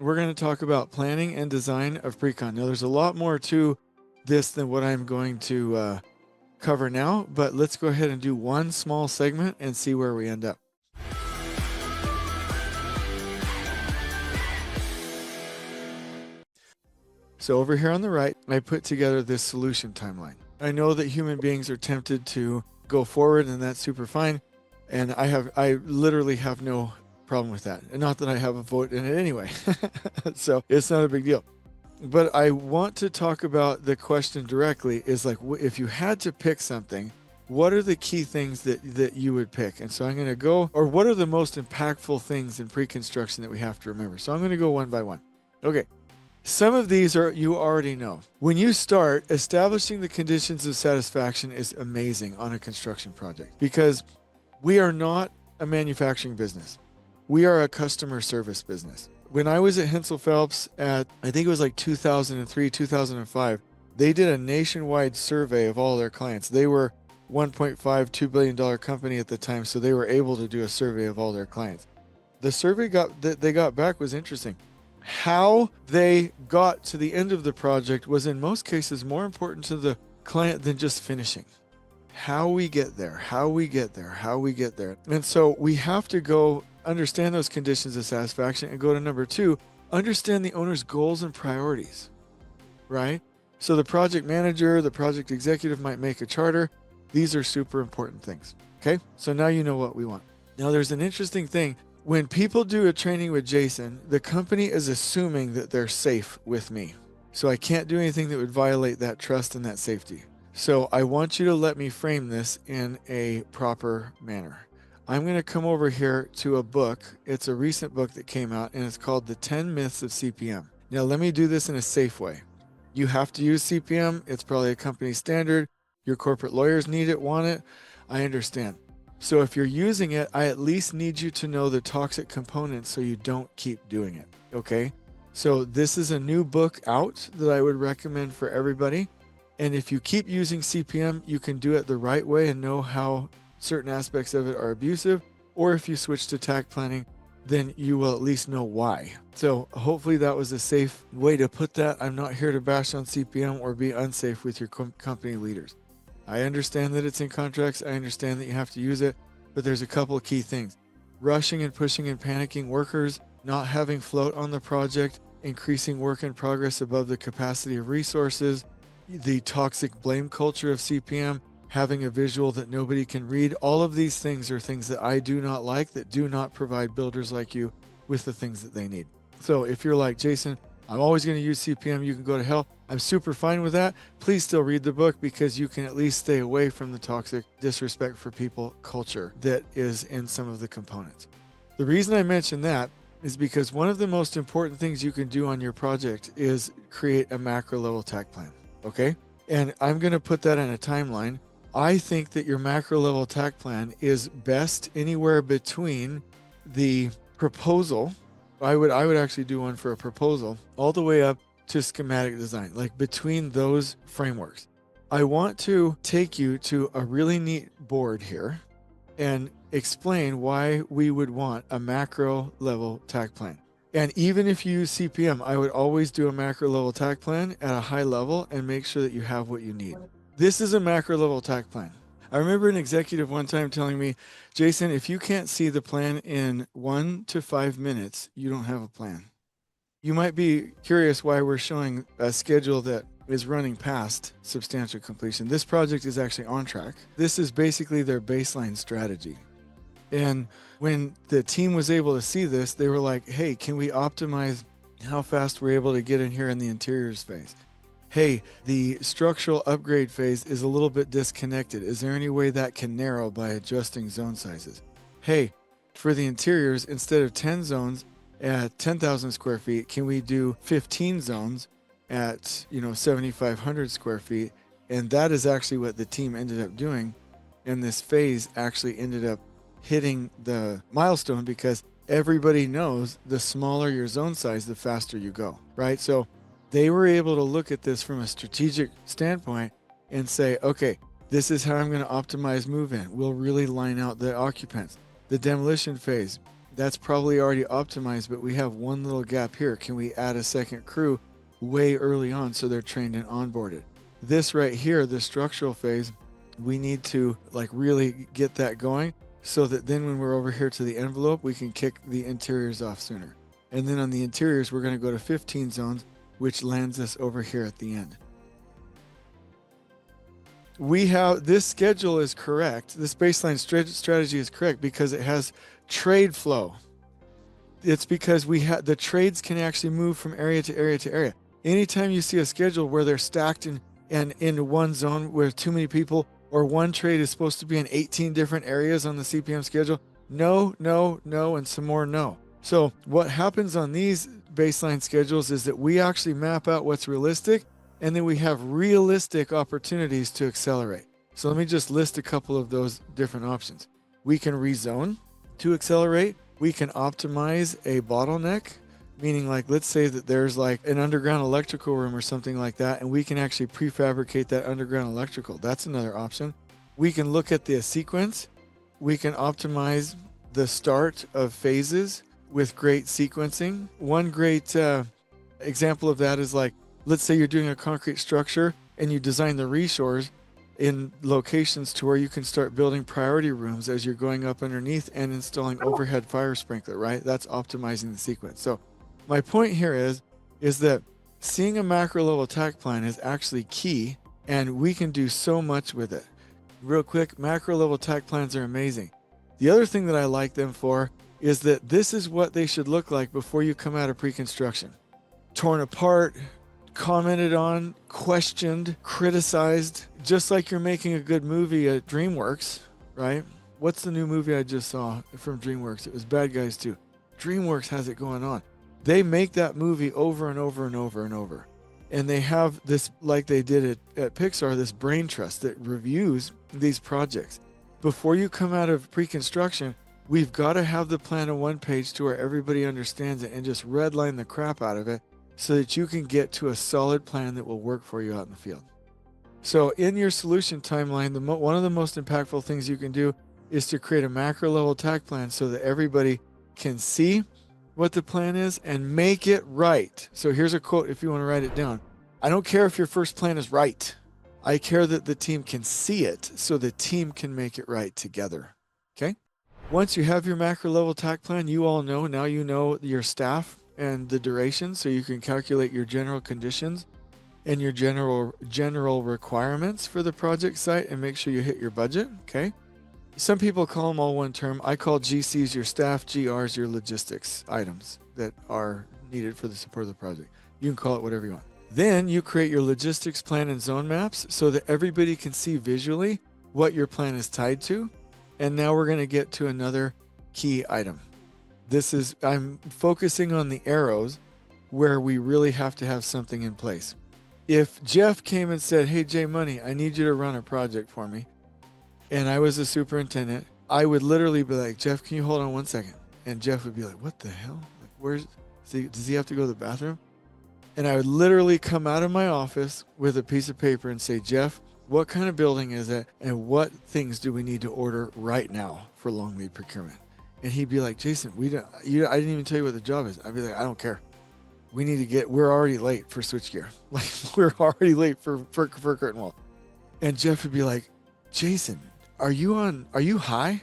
we're going to talk about planning and design of precon. Now, there's a lot more to this than what I'm going to cover now, but let's go ahead and do one small segment and see where we end up. So over here on the right, I put together this solution timeline. I know that human beings are tempted to go forward, and that's super fine. And I literally have no problem with that. And not that I have a vote in it anyway. So it's not a big deal. But I want to talk about the question directly is like, if you had to pick something, what are the key things that you would pick? And so I'm going to go, or what are the most impactful things in pre-construction that we have to remember? So I'm going to go one by one. Okay. Some of these you already know. When you start, establishing the conditions of satisfaction is amazing on a construction project because we are not a manufacturing business. We are a customer service business. When I was at Hensel Phelps I think it was like 2003, 2005, they did a nationwide survey of all their clients. They were $1.5, $2 billion company at the time, so they were able to do a survey of all their clients. The survey that they got back was interesting. How they got to the end of the project was in most cases more important to the client than just finishing. How we get there. And so we have to go understand those conditions of satisfaction and go to number 2, understand the owner's goals and priorities, right? So the project manager, the project executive might make a charter. These are super important things. Okay. So now you know what we want. Now there's an interesting thing. When people do a training with Jason, the company is assuming that they're safe with me. So I can't do anything that would violate that trust and that safety. So I want you to let me frame this in a proper manner. I'm going to come over here to a book. It's a recent book that came out, and it's called The 10 Myths of CPM. Now, let me do this in a safe way. You have to use CPM. It's probably a company standard. Your corporate lawyers need it, want it. I understand. So if you're using it, I at least need you to know the toxic components so you don't keep doing it, okay? So this is a new book out that I would recommend for everybody. And if you keep using CPM, you can do it the right way and know how certain aspects of it are abusive. Or if you switch to takt planning, then you will at least know why. So hopefully that was a safe way to put that. I'm not here to bash on CPM or be unsafe with your company leaders. I understand that it's in contracts. I understand that you have to use it, but there's a couple of key things. Rushing and pushing and panicking workers, not having float on the project, increasing work in progress above the capacity of resources, the toxic blame culture of CPM, having a visual that nobody can read. All of these things are things that I do not like, that do not provide builders like you with the things that they need. So if you're like, Jason, I'm always going to use CPM, you can go to hell. I'm super fine with that. Please still read the book because you can at least stay away from the toxic disrespect for people culture that is in some of the components. The reason I mention that is because one of the most important things you can do on your project is create a macro level takt plan. Okay? And I'm going to put that in a timeline. I think that your macro level takt plan is best anywhere between the proposal. I would actually do one for a proposal all the way up to schematic design, like between those frameworks. I want to take you to a really neat board here and explain why we would want a macro level takt plan. And even if you use CPM, I would always do a macro level takt plan at a high level and make sure that you have what you need. This is a macro level takt plan. I remember an executive one time telling me, Jason, if you can't see the plan in 1 to 5 minutes, you don't have a plan. You might be curious why we're showing a schedule that is running past substantial completion. This project is actually on track. This is basically their baseline strategy. And when the team was able to see this, they were like, hey, can we optimize how fast we're able to get in here in the interiors phase? Hey, the structural upgrade phase is a little bit disconnected. Is there any way that can narrow by adjusting zone sizes? Hey, for the interiors, instead of 10 zones at 10,000 square feet, can we do 15 zones at 7,500 square feet? And that is actually what the team ended up doing. And this phase actually ended up hitting the milestone because everybody knows the smaller your zone size, the faster you go, right? So they were able to look at this from a strategic standpoint and say, okay, this is how I'm going to optimize move-in. We'll really line out the occupants. The demolition phase, That's probably already optimized, but we have one little gap here. Can we add a second crew way early on so they're trained and onboarded? This right here, the structural phase, we need to like really get that going so that then when we're over here to the envelope, we can kick the interiors off sooner. And then on the interiors, we're going to go to 15 zones, which lands us over here at the end. We have, this schedule is correct. This baseline strategy is correct because it has trade flow. It's because we have, the trades can actually move from area to area to area. Anytime you see a schedule where they're stacked in one zone where too many people, or one trade is supposed to be in 18 different areas on the CPM schedule, no, no, no, and some more no. So what happens on these baseline schedules is that we actually map out what's realistic, and then we have realistic opportunities to accelerate. So let me just list a couple of those different options. We can rezone to accelerate. We can optimize a bottleneck, meaning like, let's say that there's like an underground electrical room or something like that, and we can actually prefabricate that underground electrical. That's another option. We can look at the sequence. We can optimize the start of phases with great sequencing. One great example of that is like, let's say you're doing a concrete structure and you design the reshores in locations to where you can start building priority rooms as you're going up underneath and installing overhead fire sprinkler, right? That's optimizing the sequence. So my point here is that seeing a macro level takt plan is actually key, and we can do so much with it. Real quick, macro level takt plans are amazing. The other thing that I like them for is that this is what they should look like before you come out of pre-construction. Torn apart, commented on, questioned, criticized, just like you're making a good movie at DreamWorks, right? What's the new movie I just saw from DreamWorks? It was Bad Guys 2. DreamWorks has it going on. They make that movie over and over and over and over. And they have this, like they did at Pixar, this brain trust that reviews these projects. Before you come out of pre-construction, we've got to have the plan on one page to where everybody understands it and just redline the crap out of it so that you can get to a solid plan that will work for you out in the field. So in your solution timeline, one of the most impactful things you can do is to create a macro level takt plan so that everybody can see what the plan is and make it right. So here's a quote if you want to write it down. I don't care if your first plan is right. I care that the team can see it so the team can make it right together. Okay? Once you have your macro level takt plan, you all know, now you know your staff and the duration, so you can calculate your general conditions and your general requirements for the project site and make sure you hit your budget. Okay? Some people call them all one term. I call GCs your staff, GRs your logistics items that are needed for the support of the project. You can call it whatever you want. Then you create your logistics plan and zone maps so that everybody can see visually what your plan is tied to. And now we're going to get to another key item. I'm focusing on the arrows where we really have to have something in place. If Jeff came and said, hey, Jay Money, I need you to run a project for me, and I was a superintendent, I would literally be like, Jeff, can you hold on 1 second? And Jeff would be like, what the hell? Like, does he have to go to the bathroom? And I would literally come out of my office with a piece of paper and say, Jeff, what kind of building is it? And what things do we need to order right now for long lead procurement? And he'd be like, Jason, I didn't even tell you what the job is. I'd be like, I don't care. We're already late for switchgear. Like, we're already late for curtain wall. And Jeff would be like, Jason, are you high?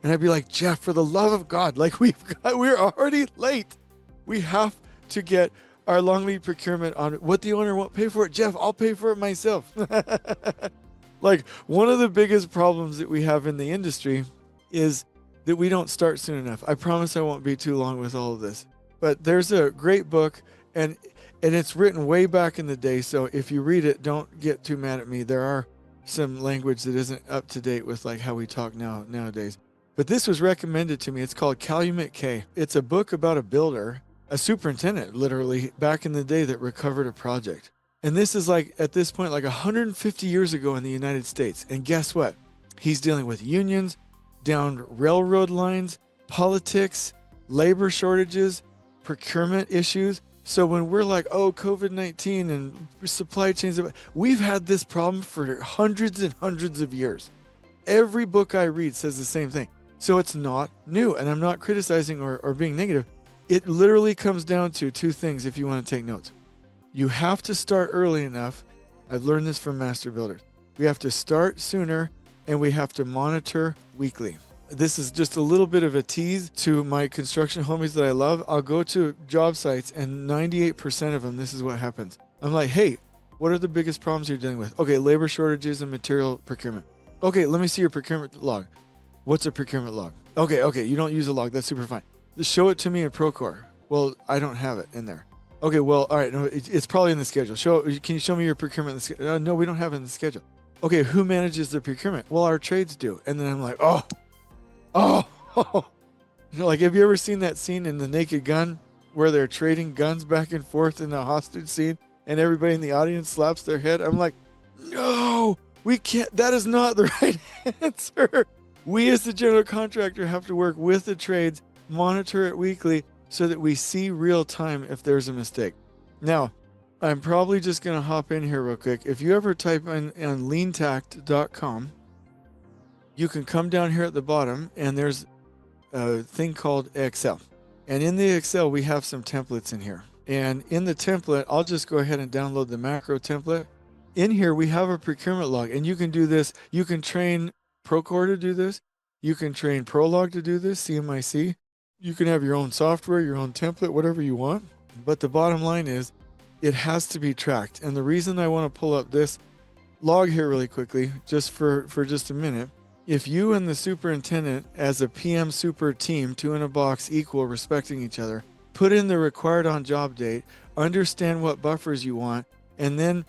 And I'd be like, Jeff, for the love of God, like we're already late. We have to get our long lead procurement on what the owner won't pay for it. Jeff, I'll pay for it myself. Like, one of the biggest problems that we have in the industry is that we don't start soon enough. I promise I won't be too long with all of this. But there's a great book, and it's written way back in the day. So if you read it, don't get too mad at me. There are some language that isn't up to date with like how we talk nowadays. But this was recommended to me. It's called Calumet K. It's a book about a builder, a superintendent, literally, back in the day that recovered a project. And this is like, at this point, like 150 years ago in the United States. And guess what? He's dealing with unions, down railroad lines, politics, labor shortages, procurement issues. So when we're like, oh, COVID-19 and supply chains, we've had this problem for hundreds and hundreds of years. Every book I read says the same thing. So it's not new, and I'm not criticizing or being negative. It literally comes down to two things if you want to take notes. You have to start early enough. I've learned this from master builders. We have to start sooner, and we have to monitor weekly. This is just a little bit of a tease to my construction homies that I love. I'll go to job sites, and 98% of them, this is what happens. I'm like, hey, what are the biggest problems you're dealing with? Okay, labor shortages and material procurement. Okay, let me see your procurement log. What's a procurement log? Okay, you don't use a log. That's super fine. Just show it to me in Procore. Well, I don't have it in there. Okay, well, all right, no, it's probably in the schedule. Can you show me your procurement in the schedule? No, we don't have it in the schedule. Okay, who manages the procurement? Well, our trades do. And then I'm like, oh. You know, like, have you ever seen that scene in The Naked Gun where they're trading guns back and forth in the hostage scene and everybody in the audience slaps their head? I'm like, no, we can't. That is not the right answer. We as the general contractor have to work with the trades, monitor it weekly so that we see real time if there's a mistake. Now, I'm probably just going to hop in here real quick. If you ever type in on leantakt.com, you can come down here at the bottom and there's a thing called Excel. And in the Excel, we have some templates in here. And in the template, I'll just go ahead and download the macro template. In here, we have a procurement log, and you can do this. You can train Procore to do this. You can train Prolog to do this, CMIC. You can have your own software, your own template, whatever you want. But the bottom line is it has to be tracked. And the reason I want to pull up this log here really quickly, just for just a minute, if you and the superintendent as a PM super team, two in a box, equal, respecting each other, put in the required on-job date, understand what buffers you want, and then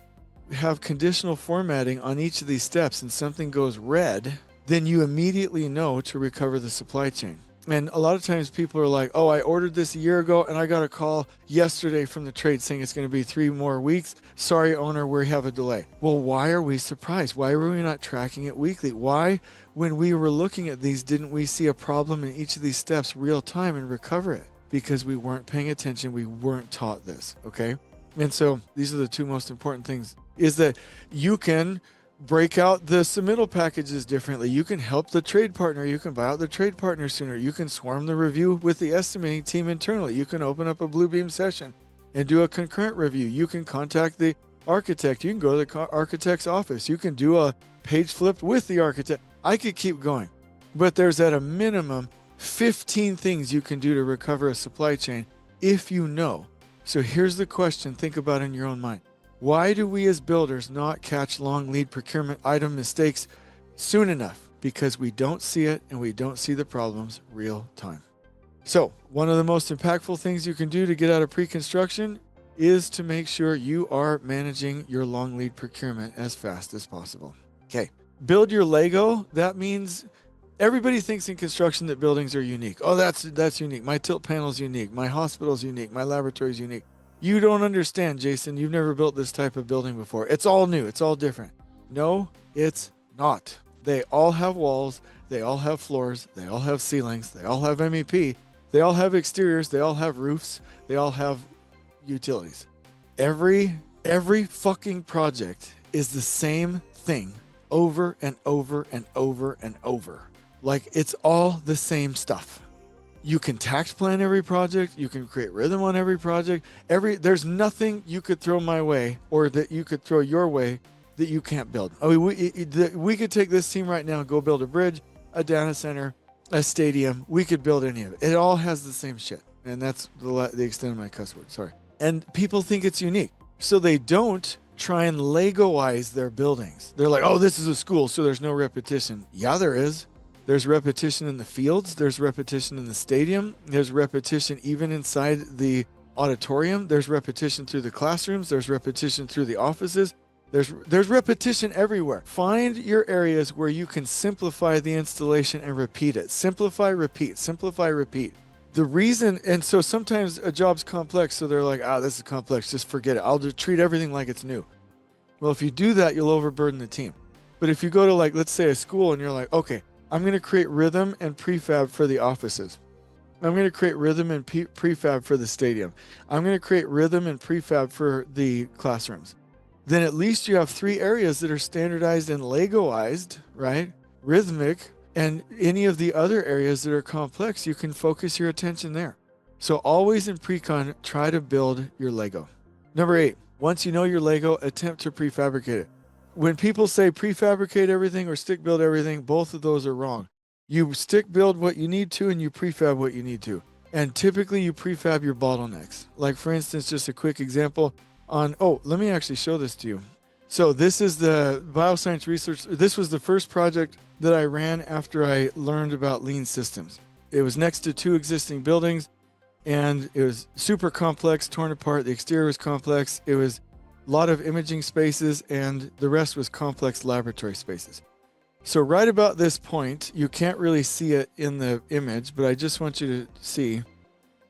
have conditional formatting on each of these steps and something goes red, then you immediately know to recover the supply chain. And a lot of times people are like, oh, I ordered this a year ago and I got a call yesterday from the trade saying it's going to be 3 more weeks. Sorry, owner, we have a delay. Well, why are we surprised? Why were we not tracking it weekly? Why, when we were looking at these, didn't we see a problem in each of these steps real time and recover it? Because we weren't paying attention. We weren't taught this, okay? And so these are the two most important things, is that you can break out the submittal packages differently. You can help the trade partner. You can buy out the trade partner sooner. You can swarm the review with the estimating team internally. You can open up a Bluebeam session and do a concurrent review. You can contact the architect. You can go to the architect's office. You can do a page flip with the architect. I could keep going, but there's at a minimum 15 things you can do to recover a supply chain if you know. So here's the question. Think about it in your own mind. Why do we as builders not catch long lead procurement item mistakes soon enough? Because we don't see it and we don't see the problems real time. So one of the most impactful things you can do to get out of pre-construction is to make sure you are managing your long lead procurement as fast as possible. Okay, build your Lego. That means everybody thinks in construction that buildings are unique. Oh, that's unique. My tilt panel is unique. My hospital is unique. My laboratory is unique. You don't understand, Jason. You've never built this type of building before. It's all new. It's all different. No, it's not. They all have walls. They all have floors. They all have ceilings. They all have MEP. They all have exteriors. They all have roofs. They all have utilities. Every fucking project is the same thing over and over and over and over. Like, it's all the same stuff. You can tax plan every project. You can create rhythm on every project. There's nothing you could throw my way or that you could throw your way that you can't build. I mean, we could take this team right now and go build a bridge, a data center, a stadium. We could build any of it. It all has the same shit. And that's the extent of my cuss word. Sorry. And people think it's unique. So they don't try and Legoize their buildings. They're like, oh, this is a school, so there's no repetition. Yeah, there is. There's repetition in the fields. There's repetition in the stadium. There's repetition even inside the auditorium. There's repetition through the classrooms. There's repetition through the offices. There's repetition everywhere. Find your areas where you can simplify the installation and repeat it. Simplify, repeat. Simplify, repeat. The reason, and so sometimes a job's complex, so they're like, this is complex, just forget it. I'll just treat everything like it's new. Well, if you do that, you'll overburden the team. But if you go to, like, let's say a school and you're like, okay, I'm going to create rhythm and prefab for the offices. I'm going to create rhythm and prefab for the stadium. I'm going to create rhythm and prefab for the classrooms. Then at least you have 3 areas that are standardized and Legoized, right? Rhythmic, And any of the other areas that are complex, you can focus your attention there. So always in Precon, try to build your Lego. Number 8, once you know your Lego, attempt to prefabricate it. When people say prefabricate everything or stick build everything, both of those are wrong. You stick build what you need to and you prefab what you need to. And typically you prefab your bottlenecks. Like for instance, just a quick example on, let me actually show this to you. So this is the bioscience research. This was the first project that I ran after I learned about lean systems. It was next to 2 existing buildings and it was super complex, torn apart. The exterior was complex. It was a lot of imaging spaces and the rest was complex laboratory spaces. So right about this point, you can't really see it in the image, but I just want you to see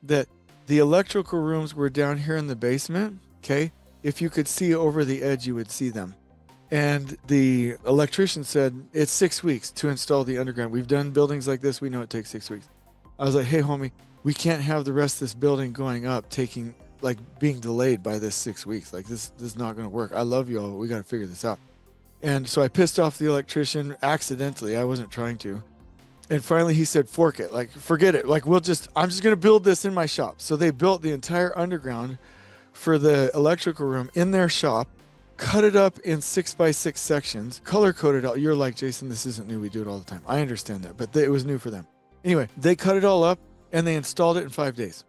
that the electrical rooms were down here in the basement, okay? If you could see over the edge, you would see them. And the electrician said, it's 6 weeks to install the underground. We've done buildings like this. We know it takes 6 weeks. I was like, hey, homie, we can't have the rest of this building going up, being delayed by this 6 weeks. Like this is not going to work. I love you all. We got to figure this out. And so I pissed off the electrician accidentally. I wasn't trying to. And finally he said, fork it. Like, forget it. Like, I'm just going to build this in my shop. So they built the entire underground for the electrical room in their shop, cut it up in 6x6 sections, color coded out. You're like, Jason, this isn't new. We do it all the time. I understand that, but it was new for them. Anyway, they cut it all up and they installed it in 5 days.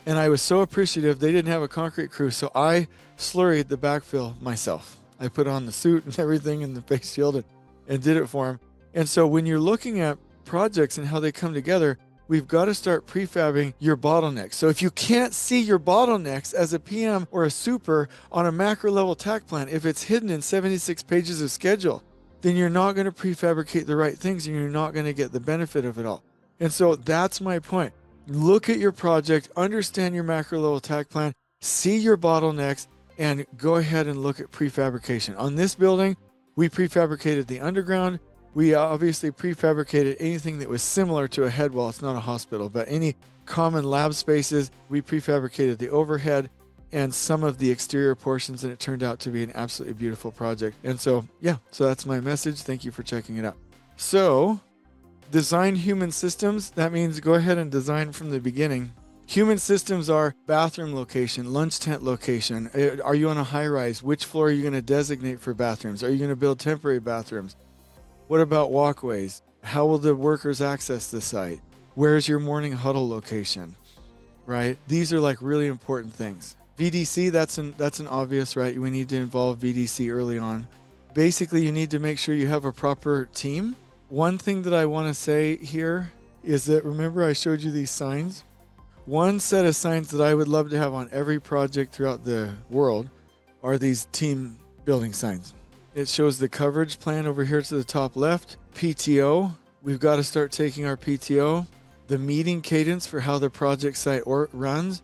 And I was so appreciative. They didn't have a concrete crew. So I slurried the backfill myself. I put on the suit and everything and the face shield and did it for them. And so when you're looking at projects and how they come together, we've got to start prefabbing your bottlenecks. So if you can't see your bottlenecks as a PM or a super on a macro level tack plan, if it's hidden in 76 pages of schedule, then you're not going to prefabricate the right things and you're not going to get the benefit of it all. And so that's my point. Look at your project, understand your macro level tack plan, see your bottlenecks, and go ahead and look at prefabrication. On this building, we prefabricated the underground. We obviously prefabricated anything that was similar to a head wall. It's not a hospital, but any common lab spaces, we prefabricated the overhead and some of the exterior portions, and it turned out to be an absolutely beautiful project. And so, so that's my message. Thank you for checking it out. So, design human systems. That means go ahead and design from the beginning. Human systems are bathroom location, lunch tent location. Are you on a high rise? Which floor are you going to designate for bathrooms? Are you going to build temporary bathrooms? What about walkways? How will the workers access the site? Where's your morning huddle location? Right? These are like really important things. VDC, that's an obvious, right? We need to involve VDC early on. Basically, you need to make sure you have a proper team. One thing that I want to say here is that, remember I showed you these signs? One set of signs that I would love to have on every project throughout the world are these team building signs. It shows the coverage plan over here to the top left. PTO, we've got to start taking our PTO. The meeting cadence for how the project site runs.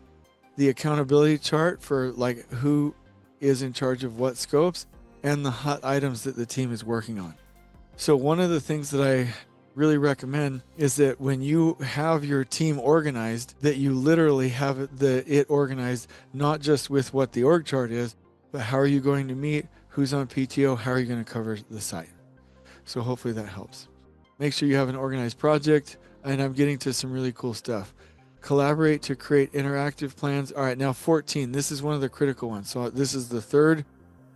The accountability chart for like who is in charge of what scopes. And the hot items that the team is working on. So one of the things that I really recommend is that when you have your team organized, that you literally have it organized, not just with what the org chart is, but how are you going to meet, who's on PTO, how are you going to cover the site. So hopefully that helps. Make sure you have an organized project, and I'm getting to some really cool stuff. Collaborate to create interactive plans. All right, now 14, this is one of the critical ones. So this is the third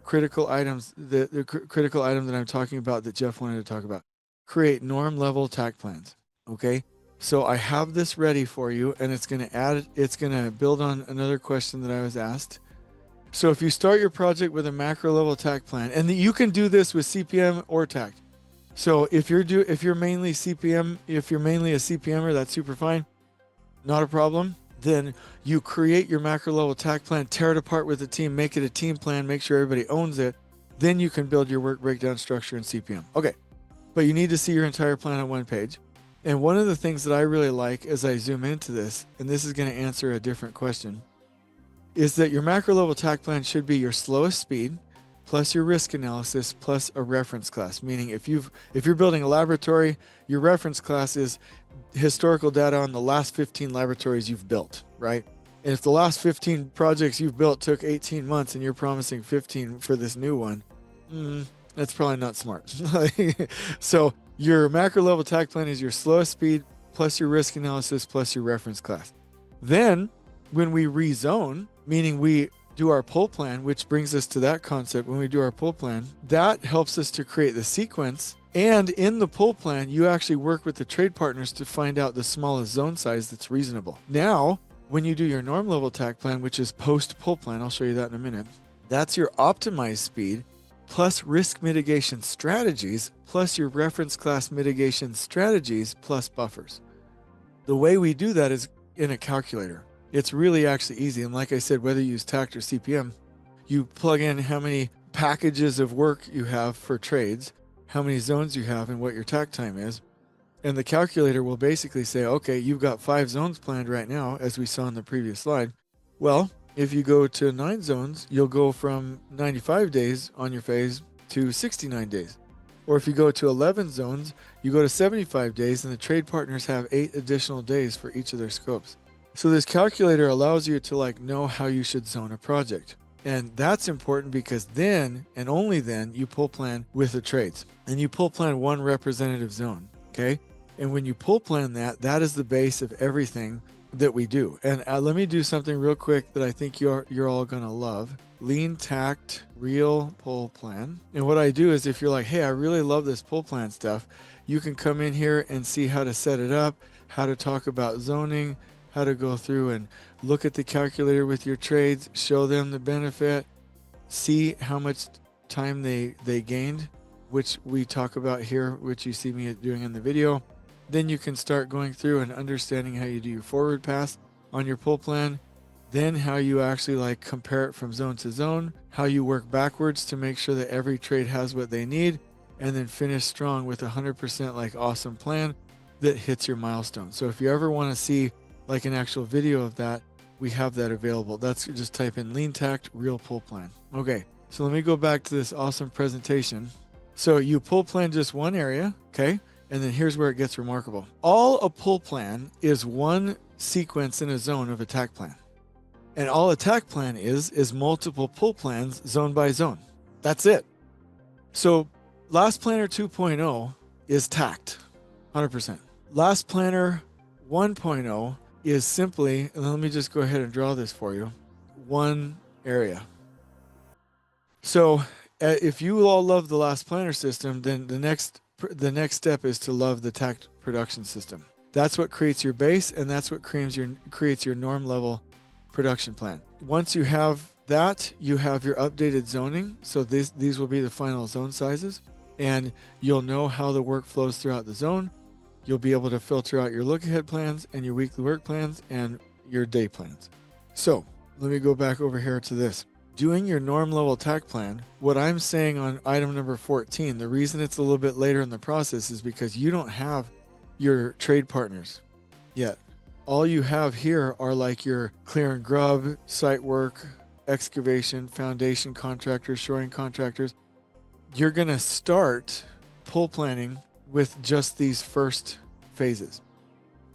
critical items, the critical item that I'm talking about that Jeff wanted to talk about. Create norm level tack plans. Okay. So I have this ready for you, and it's going to build on another question that I was asked. So if you start your project with a macro level tack plan, and you can do this with CPM or tact. So if you're mainly a CPMer, that's super fine. Not a problem. Then you create your macro level tack plan, tear it apart with the team, make it a team plan, make sure everybody owns it. Then you can build your work breakdown structure in CPM. Okay. But you need to see your entire plan on one page. And one of the things that I really like as I zoom into this, and this is going to answer a different question, is that your macro level tack plan should be your slowest speed plus your risk analysis plus a reference class. Meaning if you're building a laboratory, your reference class is historical data on the last 15 laboratories you've built, right? And if the last 15 projects you've built took 18 months and you're promising 15 for this new one, that's probably not smart. So Your macro level takt plan is your slowest speed plus your risk analysis plus your reference class. Then when we rezone, meaning we do our pull plan, which brings us to that concept. When we do our pull plan, that helps us to create the sequence. And in the pull plan, you actually work with the trade partners to find out the smallest zone size that's reasonable. Now, when you do your norm level takt plan, which is post pull plan, I'll show you that in a minute, that's your optimized speed plus risk mitigation strategies plus your reference class mitigation strategies plus buffers. The way we do that is in a calculator. It's really actually easy. And like I said, whether you use takt or CPM, you plug in how many packages of work you have for trades, how many zones you have, and what your takt time is. And the calculator will basically say, okay, you've got 5 zones planned right now, as we saw in the previous slide. Well, if you go to 9 zones, you'll go from 95 days on your phase to 69 days. Or if you go to 11 zones, you go to 75 days, and the trade partners have 8 additional days for each of their scopes. So this calculator allows you to know how you should zone a project. And that's important because then, and only then, you pull plan with the trades. And you pull plan one representative zone, okay? And when you pull plan that, that is the base of everything that we do. And let me do something real quick that I think you're all gonna love. Lean takt real pull plan. And what I do is, if you're like, hey, I really love this pull plan stuff, you can come in here and see how to set it up, how to talk about zoning, how to go through and look at the calculator with your trades, show them the benefit, see how much time they gained, which we talk about here, which you see me doing in the video. Then you can start going through and understanding how you do your forward pass on your pull plan, then how you actually compare it from zone to zone, how you work backwards to make sure that every trade has what they need, and then finish strong with 100% awesome plan that hits your milestone. So if you ever want to see an actual video of that, we have that available. That's just type in lean takt real pull plan. Okay, so let me go back to this awesome presentation. So you pull plan just one area, okay? And then here's where it gets remarkable. All a pull plan is one sequence in a zone of a takt plan. And all a takt plan is multiple pull plans zone by zone. That's it. So Last Planner 2.0 is takt, 100%. Last Planner 1.0 is simply, and let me just go ahead and draw this for you, one area. So if you all love the Last Planner system, then the next step is to love the Takt Production System. That's what creates your base, and that's what creates your norm level production plan. Once you have that, you have your updated zoning. So these will be the final zone sizes, and you'll know how the work flows throughout the zone. You'll be able to filter out your look-ahead plans and your weekly work plans and your day plans. So let me go back over here to this. Doing your norm level takt plan, what I'm saying on item number 14, the reason it's a little bit later in the process is because you don't have your trade partners yet. All you have here are your clear and grub, site work, excavation, foundation contractors, shoring contractors. You're going to start pull planning with just these first phases.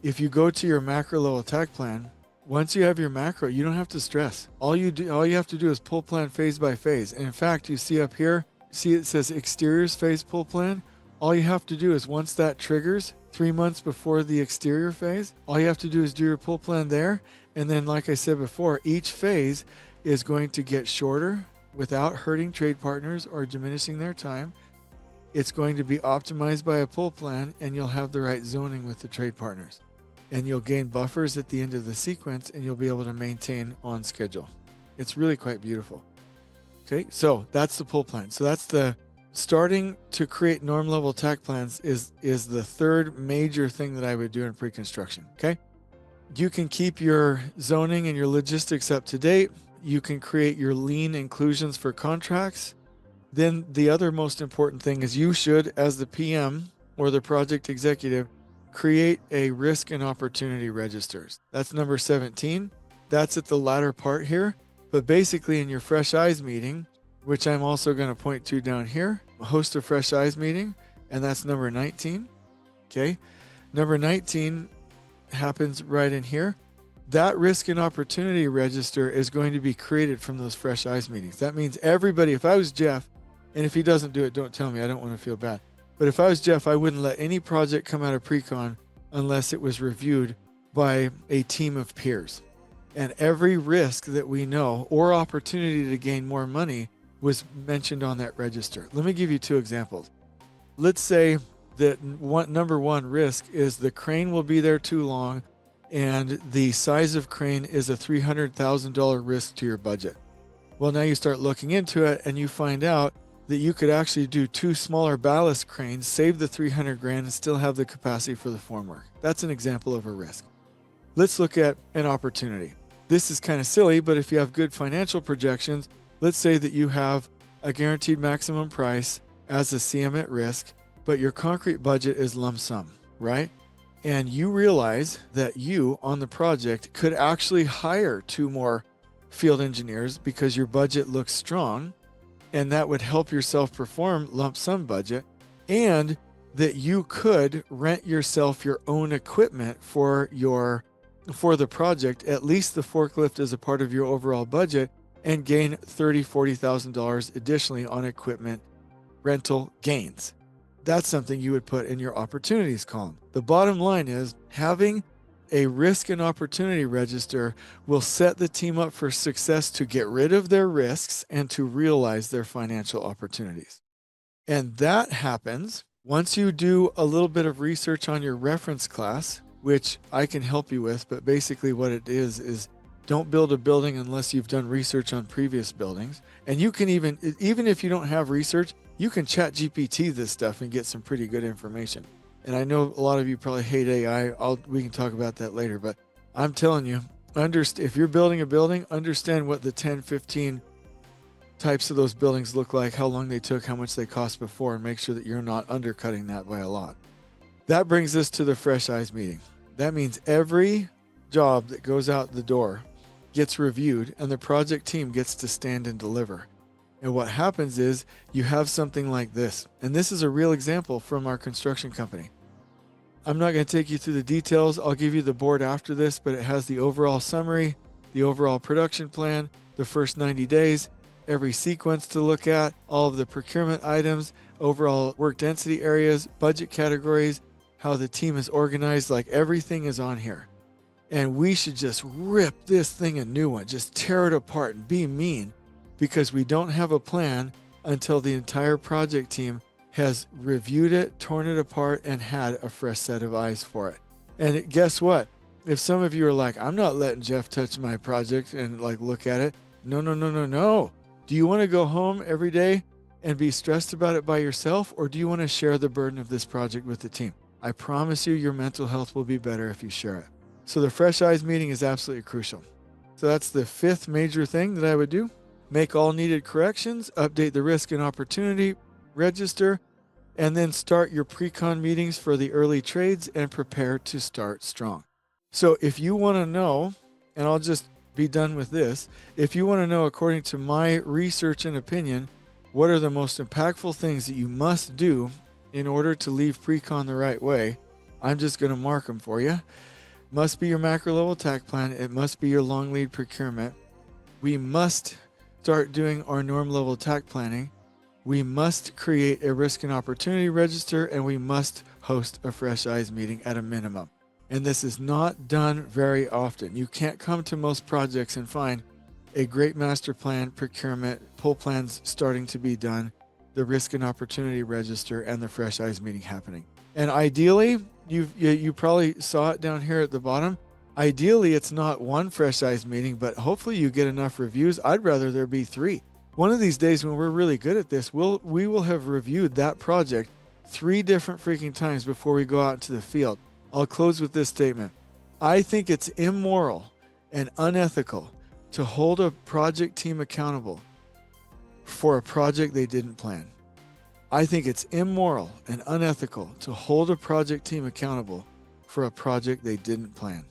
If you go to your macro level takt plan, once you have your macro, you don't have to stress. All you have to do is pull plan phase by phase. And in fact, you see up here, see it says exteriors phase pull plan. All you have to do is, once that triggers 3 months before the exterior phase, all you have to do is do your pull plan there. And then, like I said before, each phase is going to get shorter without hurting trade partners or diminishing their time. It's going to be optimized by a pull plan, and you'll have the right zoning with the trade partners. And you'll gain buffers at the end of the sequence, and you'll be able to maintain on schedule. It's really quite beautiful. Okay, so that's the pull plan. So that's the starting to create norm level takt plans is the third major thing that I would do in pre-construction. Okay, you can keep your zoning and your logistics up to date. You can create your lean inclusions for contracts. Then the other most important thing is you should, as the PM or the project executive, create a risk and opportunity registers. That's number 17. That's at the latter part here. But basically in your Fresh Eyes meeting, which I'm also going to point to down here, host a Fresh Eyes meeting, and that's number 19. Okay. Number 19 happens right in here. That risk and opportunity register is going to be created from those Fresh Eyes meetings. That means everybody, if I was Jeff, and if he doesn't do it, don't tell me, I don't want to feel bad. But if I was Jeff, I wouldn't let any project come out of Precon unless it was reviewed by a team of peers. And every risk that we know or opportunity to gain more money was mentioned on that register. Let me give you 2 examples. Let's say that number one risk is the crane will be there too long, and the size of crane is a $300,000 risk to your budget. Well, now you start looking into it and you find out that you could actually do 2 smaller ballast cranes, save the 300 grand and still have the capacity for the formwork. That's an example of a risk. Let's look at an opportunity. This is kind of silly, but if you have good financial projections, let's say that you have a guaranteed maximum price as a CM at risk, but your concrete budget is lump sum, right? And you realize that you on the project could actually hire 2 more field engineers because your budget looks strong, and that would help yourself perform lump sum budget, and that you could rent yourself your own equipment for the project, at least the forklift as a part of your overall budget, and gain $30,000-$40,000 additionally on equipment rental gains. That's something you would put in your opportunities column. The bottom line is having a risk and opportunity register will set the team up for success to get rid of their risks and to realize their financial opportunities. And that happens once you do a little bit of research on your reference class, which I can help you with, but basically what it is don't build a building unless you've done research on previous buildings. And you can even if you don't have research, you can chat GPT this stuff and get some pretty good information. And I know a lot of you probably hate AI. We can talk about that later, but I'm telling you, if you're building a building, understand what the 10, 15 types of those buildings look like, how long they took, how much they cost before, and make sure that you're not undercutting that by a lot. That brings us to the Fresh Eyes meeting. That means every job that goes out the door gets reviewed and the project team gets to stand and deliver. And what happens is you have something like this. And this is a real example from our construction company. I'm not going to take you through the details. I'll give you the board after this, but it has the overall summary, the overall production plan, the first 90 days, every sequence to look at, all of the procurement items, overall work density areas, budget categories, how the team is organized, like everything is on here. And we should just rip this thing a new one, just tear it apart and be mean, because we don't have a plan until the entire project team has reviewed it, torn it apart, and had a fresh set of eyes for it. And guess what? If some of you are like, I'm not letting Jeff touch my project and like look at it. No. Do you want to go home every day and be stressed about it by yourself, or do you want to share the burden of this project with the team? I promise you your mental health will be better if you share it. So the Fresh Eyes meeting is absolutely crucial. So that's the 5th major thing that I would do. Make all needed corrections, update the risk and opportunity register, and then start your pre-con meetings for the early trades and prepare to start strong. So if you want to know, and I'll just be done with this, if you want to know, according to my research and opinion, what are the most impactful things that you must do in order to leave pre-con the right way, I'm just going to mark them for you. Must be your macro level TAC plan. It must be your long lead procurement. We must start doing our norm level TAC planning. We must create a risk and opportunity register, and we must host a Fresh Eyes meeting at a minimum. And this is not done very often. You can't come to most projects and find a great master plan, procurement, pull plans starting to be done, the risk and opportunity register, and the Fresh Eyes meeting happening. And ideally, you probably saw it down here at the bottom. Ideally, it's not one Fresh Eyes meeting, but hopefully you get enough reviews. I'd rather there be 3. One of these days when we're really good at this, we will have reviewed that project 3 different freaking times before we go out into the field. I'll close with this statement. I think it's immoral and unethical to hold a project team accountable for a project they didn't plan. I think it's immoral and unethical to hold a project team accountable for a project they didn't plan.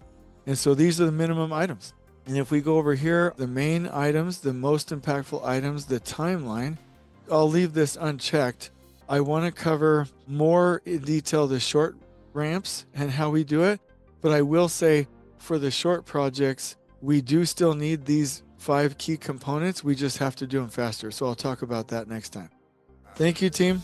And so these are the minimum items. And if we go over here, the main items, the most impactful items, the timeline, I'll leave this unchecked. I want to cover more in detail the short ramps and how we do it. But I will say for the short projects, we do still need these 5 key components. We just have to do them faster. So I'll talk about that next time. Thank you, team.